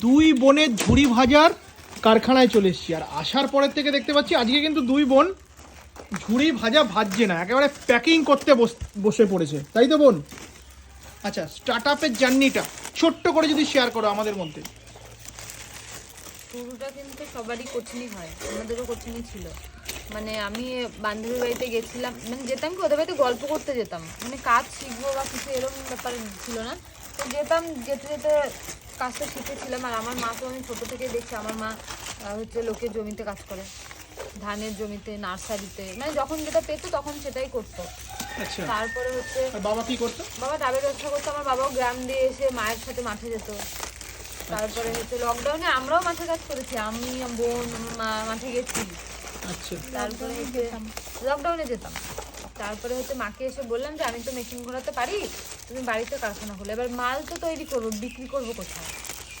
দুই বোনের ঝুড়ি ভাজার কারখানায় চলে এসেছি, আর আসার পরের থেকে দেখতে পাচ্ছি আজকে কিন্তু দুই বোন ঝুড়ি ভাজা ভাজছে না, একেবারে প্যাকিং করতে বসে পড়েছে, তাই তো বোন? আচ্ছা, স্টার্ট আপের জার্নিটা ছোট্ট করে যদি শেয়ার করো আমাদের মধ্যে। শুরুটা কিন্তু সবারই কঠিনই হয়, আমাদেরও কঠিনই ছিল। মানে আমি বান্ধবীর বাড়িতে গেছিলাম, মানে যেতাম কি ওদের বাড়িতে গল্প করতে যেতাম, মানে কাজ শিখবো বা কিছু এরকম ব্যাপার ছিল না। তো যেতাম, যেতে যেতে কাজটা শিখেছিলাম। আর আমার মা তো আমি ছোটো থেকে দেখছি, আমার মা হচ্ছে লোকের জমিতে কাজ করে, ধানের জমিতে, নার্সারিতে, মানে যখন যেটা পেতো তখন সেটাই করতো। আচ্ছা, তারপরে হচ্ছে বাবা কি করতো? বাবা ডাবের ব্যবসা করতো। আমার বাবাও গ্রাম দিয়ে এসে মায়ের সাথে মাঠে যেত। তারপরে হচ্ছে লকডাউনে আমরাও মাঠে কাজ করেছি, আমি বোন আমার মা মাঠে গেছি। আচ্ছা, তারপরে লকডাউনে যেতাম। তারপরে হচ্ছে মাকে এসে বললাম যে আমি তো মেশিন ঘোরাতে পারি, তুমি বাড়িতে কারখানা খোলো, এবার মাল তো তৈরি করবো, বিক্রি করবো কোথায়?